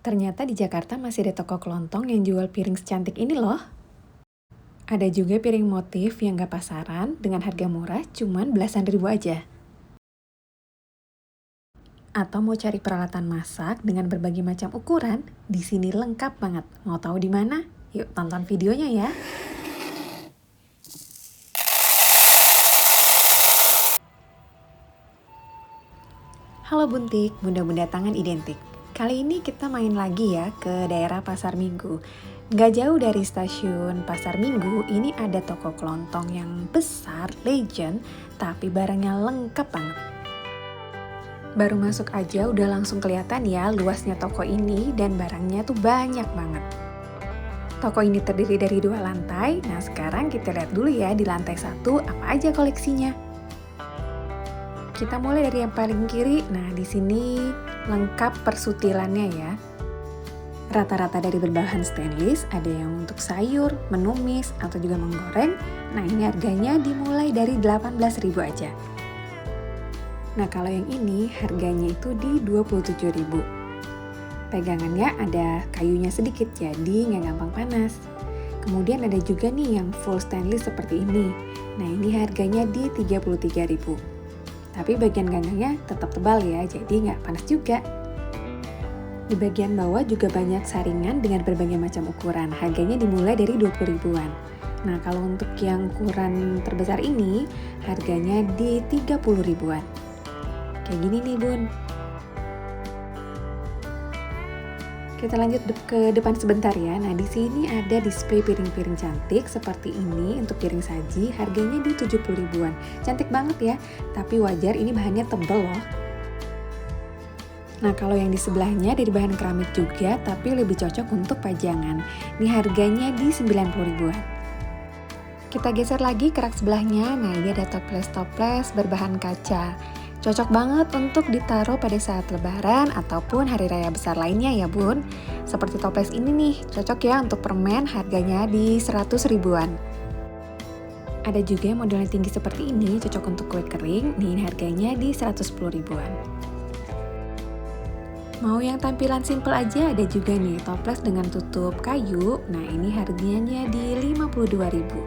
Ternyata di Jakarta masih ada toko kelontong yang jual piring secantik ini loh. Ada juga piring motif yang gak pasaran dengan harga murah cuman belasan ribu aja. Atau mau cari peralatan masak dengan berbagai macam ukuran, di sini lengkap banget. Mau tahu di mana? Yuk tonton videonya ya. Halo Buntik, bunda-bunda tangan identik. Kali ini kita main lagi ya ke daerah Pasar Minggu. Gak jauh dari stasiun Pasar Minggu, ini ada toko kelontong yang besar, legend, tapi barangnya lengkap banget. Baru masuk aja udah langsung kelihatan ya luasnya toko ini dan barangnya tuh banyak banget. Toko ini terdiri dari 2 lantai, nah sekarang kita lihat dulu ya di lantai 1 apa aja koleksinya. Kita mulai dari yang paling kiri. Nah, di sini lengkap persutilannya ya. Rata-rata dari berbahan stainless, ada yang untuk sayur, menumis, atau juga menggoreng. Nah, ini harganya dimulai dari 18.000 aja. Nah, kalau yang ini harganya itu di 27.000. Pegangannya ada kayunya sedikit, jadi nggak gampang panas. Kemudian ada juga nih yang full stainless seperti ini. Nah, ini harganya di 33.000. Tapi bagian gangangnya tetap tebal ya, jadi nggak panas juga. Di bagian bawah juga banyak saringan dengan berbagai macam ukuran. Harganya dimulai dari 20 ribuan. Nah, kalau untuk yang ukuran terbesar ini, harganya di 30 ribuan. Kayak gini nih, Bun. Kita lanjut ke depan sebentar ya. Nah, di sini ada display piring-piring cantik seperti ini untuk piring saji, harganya di 70 ribuan. Cantik banget ya, tapi wajar ini bahannya tebal loh. Nah, kalau yang di sebelahnya dari bahan keramik juga, tapi lebih cocok untuk pajangan. Ini harganya di 90 ribuan. Kita geser lagi ke rak sebelahnya. Nah, ini ada toples-toples berbahan kaca. Cocok banget untuk ditaruh pada saat lebaran ataupun hari raya besar lainnya ya Bun. Seperti toples ini nih, cocok ya untuk permen, harganya di 100 ribuan. Ada juga yang modelnya tinggi seperti ini, cocok untuk kue kering, nih harganya di 110 ribuan. Mau yang tampilan simple aja ada juga nih, toples dengan tutup kayu, nah ini harganya di 52 ribu.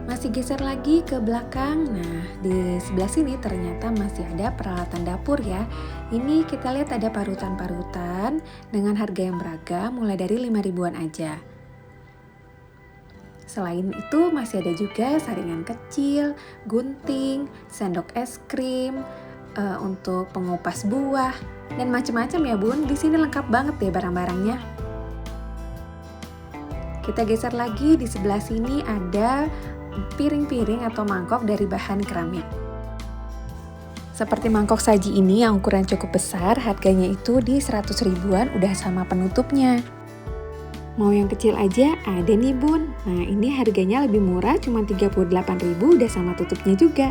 Masih geser lagi ke belakang. Nah, di sebelah sini ternyata masih ada peralatan dapur ya. Ini kita lihat ada parutan-parutan dengan harga yang beragam mulai dari 5 ribuan aja. Selain itu masih ada juga saringan kecil, gunting, sendok es krim, untuk pengupas buah dan macam-macam ya Bun. Di sini lengkap banget ya barang-barangnya. Kita geser lagi, di sebelah sini ada piring-piring atau mangkok dari bahan keramik. Seperti mangkok saji ini yang ukuran cukup besar, harganya itu di 100 ribuan udah sama penutupnya. Mau yang kecil aja ada nih Bun. Nah, ini harganya lebih murah, cuma 38.000 udah sama tutupnya juga.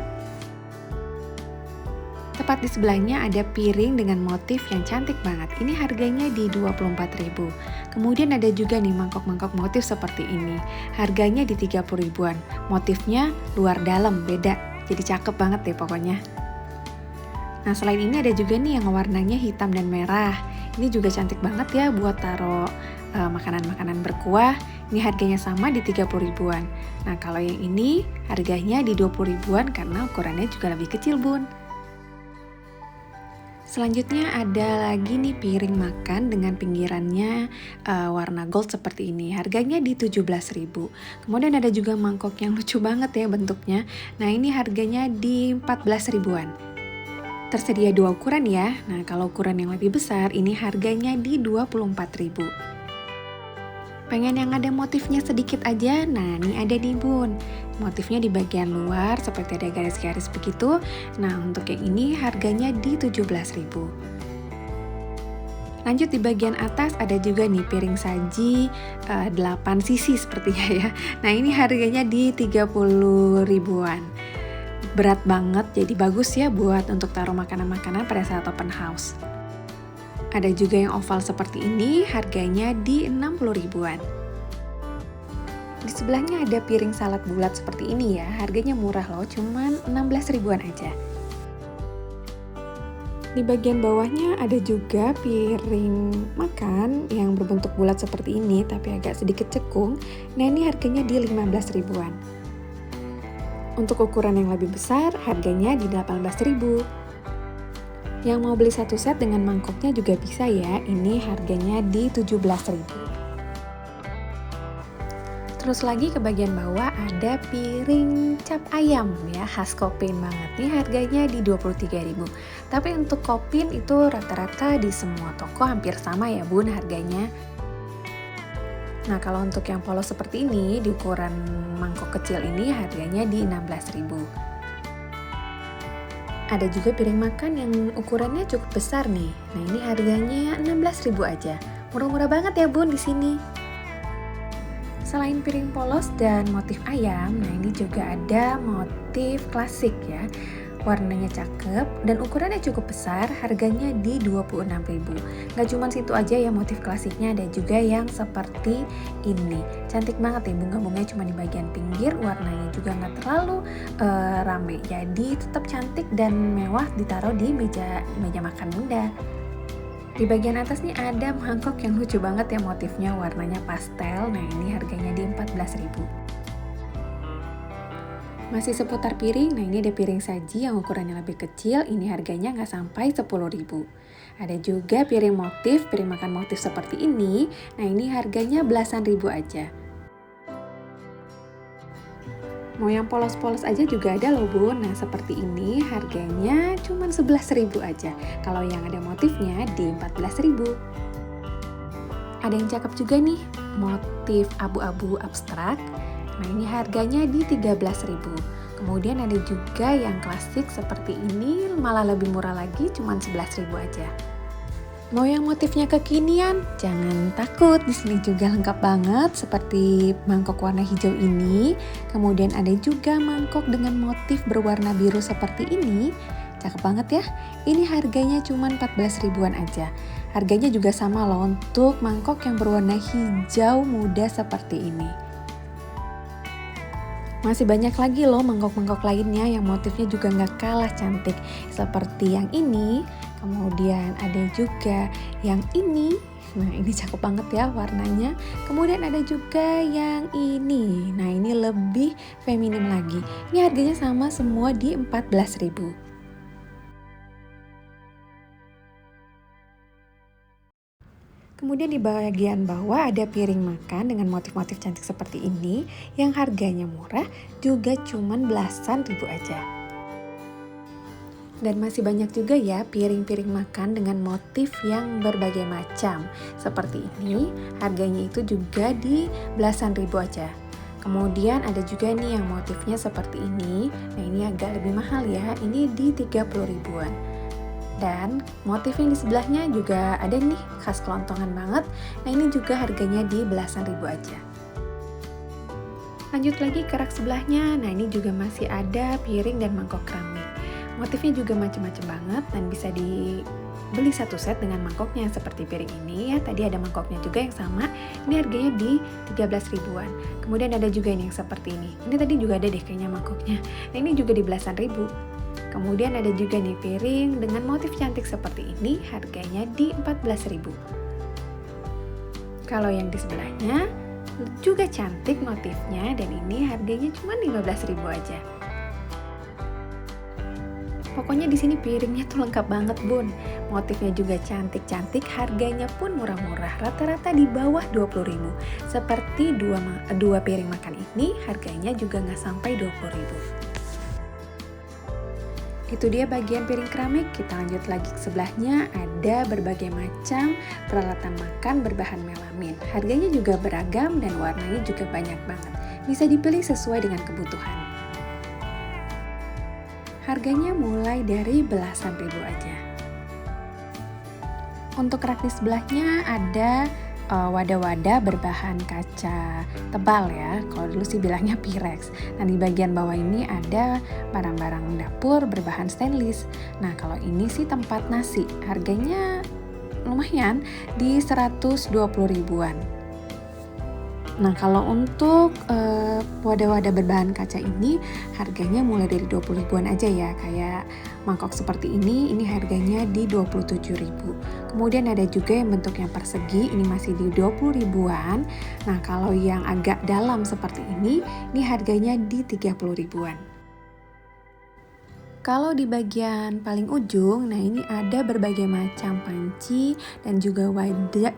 Tepat di sebelahnya ada piring dengan motif yang cantik banget. Ini harganya di 24.000. Kemudian ada juga nih mangkok-mangkok motif seperti ini. Harganya di 30 ribuan. Motifnya luar dalam, beda. Jadi cakep banget deh pokoknya. Nah, selain ini ada juga nih yang warnanya hitam dan merah. Ini juga cantik banget ya buat taruh makanan-makanan berkuah. Ini harganya sama di 30 ribuan. Nah, kalau yang ini harganya di 20 ribuan karena ukurannya juga lebih kecil, Bun. Selanjutnya ada lagi nih piring makan dengan pinggirannya warna gold seperti ini. Harganya di 17.000. Kemudian ada juga mangkok yang lucu banget ya bentuknya. Nah, ini harganya di 14 ribuan. Tersedia 2 ukuran ya. Nah, kalau ukuran yang lebih besar ini harganya di 24.000. Pengen yang ada motifnya sedikit aja? Nah, ini ada nih Bun. Motifnya di bagian luar seperti ada garis-garis begitu. Nah, untuk yang ini harganya di 17.000. Lanjut di bagian atas ada juga nih piring saji 8 sisi sepertinya ya. Nah, ini harganya di 30 ribuan. Berat banget, jadi bagus ya buat untuk taruh makanan-makanan pada saat open house. Ada juga yang oval seperti ini, harganya di 60 ribuan. Di sebelahnya ada piring salad bulat seperti ini ya, harganya murah loh, cuman 16 ribuan aja. Di bagian bawahnya ada juga piring makan yang berbentuk bulat seperti ini tapi agak sedikit cekung. Nah, ini harganya di 15 ribuan. Untuk ukuran yang lebih besar, harganya di 18 ribu. Yang mau beli satu set dengan mangkoknya juga bisa ya, ini harganya di 17 ribu. Terus lagi ke bagian bawah ada piring cap ayam ya, khas Kopin banget nih, harganya di 23.000. Tapi untuk Kopin itu rata-rata di semua toko hampir sama ya bun harganya. Nah, kalau untuk yang polos seperti ini di ukuran mangkok kecil ini harganya di 16.000. Ada juga piring makan yang ukurannya cukup besar nih. Nah, ini harganya 16.000 aja. Murah-murah banget ya bun di sini. Selain piring polos dan motif ayam, nah ini juga ada motif klasik ya. Warnanya cakep dan ukurannya cukup besar, harganya di 26.000. Gak cuma situ aja ya motif klasiknya, ada juga yang seperti ini. Cantik banget ya, bunga-bunganya cuma di bagian pinggir, warnanya juga gak terlalu rame. Jadi tetap cantik dan mewah ditaruh di meja makan bunda. Di bagian atas nih ada mangkok yang lucu banget ya, motifnya warnanya pastel. Nah, ini harganya di 14.000. Masih seputar piring, nah ini ada piring saji yang ukurannya lebih kecil, ini harganya nggak sampai 10.000. Ada juga piring makan motif seperti ini, nah ini harganya belasan ribu aja. Mau yang polos-polos aja juga ada loh bun. Nah seperti ini harganya cuma 11.000 aja. Kalau yang ada motifnya di 14.000. Ada yang cakep juga nih, motif abu-abu abstrak. Nah ini harganya di 13.000. Kemudian ada juga yang klasik seperti ini, malah lebih murah lagi, cuma 11.000 aja. Mau yang motifnya kekinian, jangan takut, di sini juga lengkap banget seperti mangkok warna hijau ini. Kemudian ada juga mangkok dengan motif berwarna biru seperti ini. Cakep banget ya. Ini harganya cuma 14 ribuan aja. Harganya juga sama loh untuk mangkok yang berwarna hijau muda seperti ini. Masih banyak lagi loh mangkok-mangkok lainnya yang motifnya juga nggak kalah cantik. Seperti yang ini, kemudian ada juga yang ini. Nah ini cakep banget ya warnanya. Kemudian ada juga yang ini. Nah ini lebih feminim lagi. Ini harganya sama semua di 14.000. Kemudian di bagian bawah ada piring makan dengan motif-motif cantik seperti ini yang harganya murah, juga cuman belasan ribu aja. Dan masih banyak juga ya piring-piring makan dengan motif yang berbagai macam. Seperti ini, harganya itu juga di belasan ribu aja. Kemudian ada juga nih yang motifnya seperti ini. Nah ini agak lebih mahal ya, ini di 30 ribuan. Dan motif yang di sebelahnya juga ada nih, khas kelontongan banget. Nah ini juga harganya di belasan ribu aja. Lanjut lagi ke rak sebelahnya. Nah ini juga masih ada piring dan mangkok keramik. Motifnya juga macam-macam banget dan bisa dibeli satu set dengan mangkoknya seperti piring ini ya. Tadi ada mangkoknya juga yang sama. Ini harganya di 13 ribuan. Kemudian ada juga ini yang seperti ini. Ini tadi juga ada deh kayaknya mangkoknya. Nah ini juga di belasan ribu. Kemudian ada juga nih piring dengan motif cantik seperti ini, harganya di 14.000. Kalau yang di sebelahnya juga cantik motifnya dan ini harganya cuma 15.000 aja. Pokoknya di sini piringnya tuh lengkap banget bun. Motifnya juga cantik-cantik, harganya pun murah-murah, rata-rata di bawah 20.000. Seperti dua piring makan ini, harganya juga nggak sampai 20.000. Itu dia bagian piring keramik. Kita lanjut lagi ke sebelahnya, ada berbagai macam peralatan makan berbahan melamin. Harganya juga beragam dan warnanya juga banyak banget. Bisa dipilih sesuai dengan kebutuhan. Harganya mulai dari belasan ribu aja. Untuk rak di sebelahnya ada wadah-wadah berbahan kaca tebal ya, kalau dulu sih bilangnya Pyrex. Nah di bagian bawah ini ada barang-barang dapur berbahan stainless. Nah kalau ini sih tempat nasi, harganya lumayan di 120 ribuan. Nah, kalau untuk wadah-wadah berbahan kaca ini harganya mulai dari 20 ribuan aja ya. Kayak mangkok seperti ini harganya di 27.000. Kemudian ada juga yang bentuknya persegi, ini masih di 20 ribuan. Nah, kalau yang agak dalam seperti ini harganya di 30 ribuan. Kalau di bagian paling ujung, nah ini ada berbagai macam panci dan juga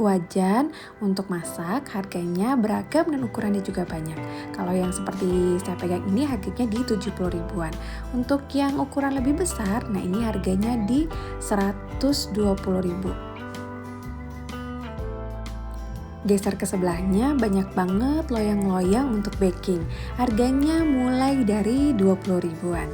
wajan untuk masak. Harganya beragam dan ukurannya juga banyak. Kalau yang seperti saya pegang ini harganya di 70 ribuan. Untuk yang ukuran lebih besar, nah ini harganya di 120 ribu. Geser ke sebelahnya, banyak banget loyang-loyang untuk baking. Harganya mulai dari 20 ribuan.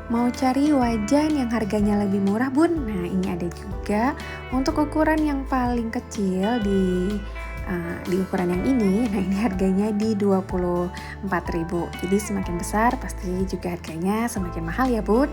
Mau cari wajan yang harganya lebih murah bun? Nah ini ada juga. Untuk ukuran yang paling kecil di ukuran yang ini, nah ini harganya di 24.000. Jadi semakin besar pasti juga harganya semakin mahal ya bun.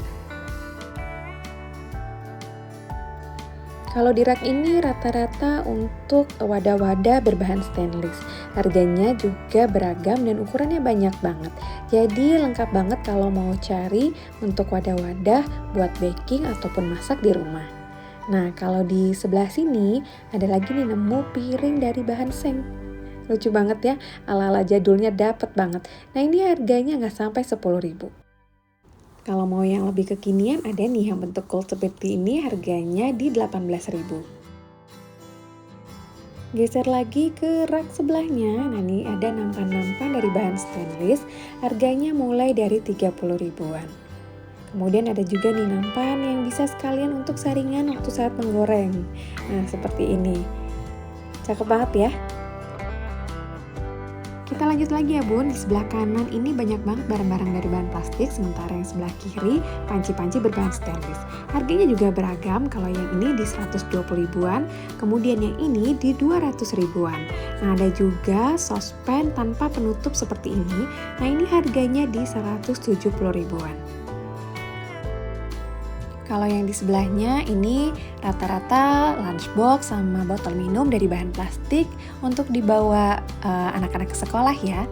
Kalau di rak ini rata-rata untuk wadah-wadah berbahan stainless. Harganya juga beragam dan ukurannya banyak banget. Jadi lengkap banget kalau mau cari untuk wadah-wadah buat baking ataupun masak di rumah. Nah, kalau di sebelah sini ada lagi nih nemu piring dari bahan seng. Lucu banget ya, ala-ala jadulnya dapet banget. Nah, ini harganya nggak sampai 10.000. Kalau mau yang lebih kekinian ada nih yang bentuk gold seperti ini harganya di 18.000. Geser lagi ke rak sebelahnya, nah ini ada nampan-nampan dari bahan stainless, harganya mulai dari 30 ribuan. Kemudian ada juga nih nampan yang bisa sekalian untuk saringan waktu saat menggoreng. Nah seperti ini, cakep banget ya. Kita lanjut lagi ya bun, di sebelah kanan ini banyak banget barang-barang dari bahan plastik, sementara yang sebelah kiri panci-panci berbahan stainless. Harganya juga beragam, kalau yang ini di 120 ribuan, kemudian yang ini di 200 ribuan. Nah ada juga sospen tanpa penutup seperti ini, nah ini harganya di 170 ribuan. Kalau yang di sebelahnya ini rata-rata lunchbox sama botol minum dari bahan plastik untuk dibawa anak-anak ke sekolah ya.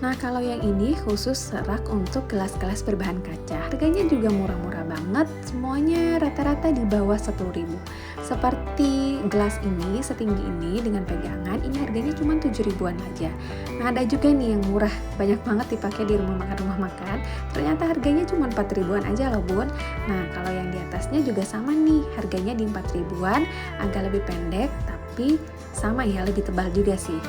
Nah kalau yang ini khusus rak untuk gelas-gelas berbahan kaca. Harganya juga murah-murah banget, semuanya rata-rata di bawah 10.000. Seperti gelas ini setinggi ini dengan pegangan, ini harganya cuma 7 ribuan aja. Nah ada juga nih yang murah, banyak banget dipakai di rumah makan, ternyata harganya cuma 4 ribuan aja loh bun. Nah kalau yang di atasnya juga sama nih, harganya di 4 ribuan, agak lebih pendek tapi sama ya, lebih tebal juga sih.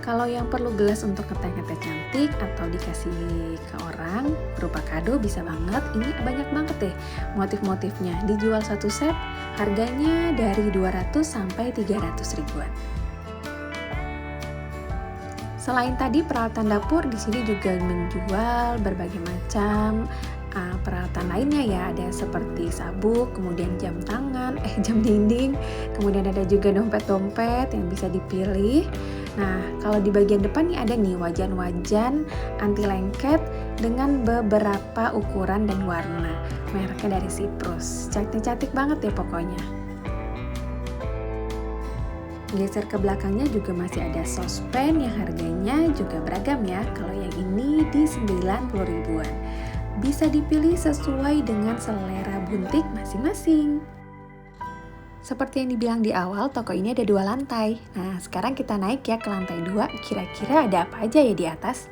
Kalau yang perlu gelas untuk ngeteh-ngeteh cantik atau dikasih ke orang berupa kado bisa banget. Ini banyak banget deh motif-motifnya. Dijual satu set harganya dari 200 sampai 300 ribuan. Selain tadi peralatan dapur, di sini juga menjual berbagai macam peralatan lainnya ya, ada seperti sabuk, kemudian jam tangan, jam dinding, kemudian ada juga dompet-dompet yang bisa dipilih. Nah, kalau di bagian depan nih ada nih wajan-wajan anti lengket dengan beberapa ukuran dan warna. Mereknya dari Cyprus. Cantik-cantik banget ya pokoknya. Geser ke belakangnya juga masih ada sospen yang harganya juga beragam ya. Kalau yang ini di 90 ribuan. Bisa dipilih sesuai dengan selera buntik masing-masing. Seperti yang dibilang di awal, toko ini ada 2 lantai. Nah, sekarang kita naik ya ke lantai 2. Kira-kira ada apa aja ya di atas?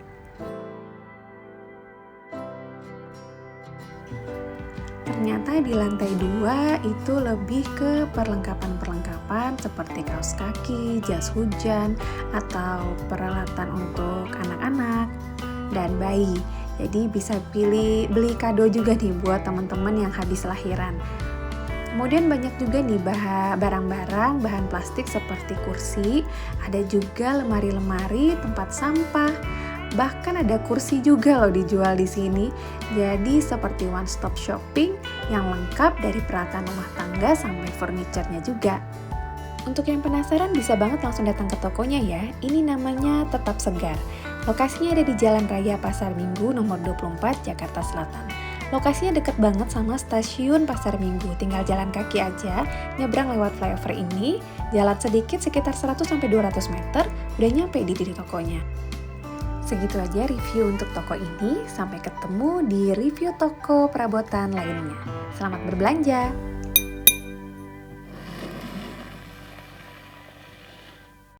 Ternyata di lantai 2 itu lebih ke perlengkapan-perlengkapan seperti kaos kaki, jas hujan, atau peralatan untuk anak-anak dan bayi. Jadi bisa beli kado juga nih buat teman-teman yang habis lahiran. Kemudian banyak juga nih barang-barang bahan plastik seperti kursi, ada juga lemari-lemari, tempat sampah, bahkan ada kursi juga loh dijual di sini. Jadi seperti one stop shopping yang lengkap dari peralatan rumah tangga sampai furniture-nya juga. Untuk yang penasaran bisa banget langsung datang ke tokonya ya. Ini namanya Tetap Segar. Lokasinya ada di Jalan Raya Pasar Minggu nomor 24 Jakarta Selatan. Lokasinya deket banget sama stasiun Pasar Minggu, tinggal jalan kaki aja, nyebrang lewat flyover ini, jalan sedikit sekitar 100-200 meter, udah nyampe di tokonya. Segitu aja review untuk toko ini, sampai ketemu di review toko perabotan lainnya. Selamat berbelanja!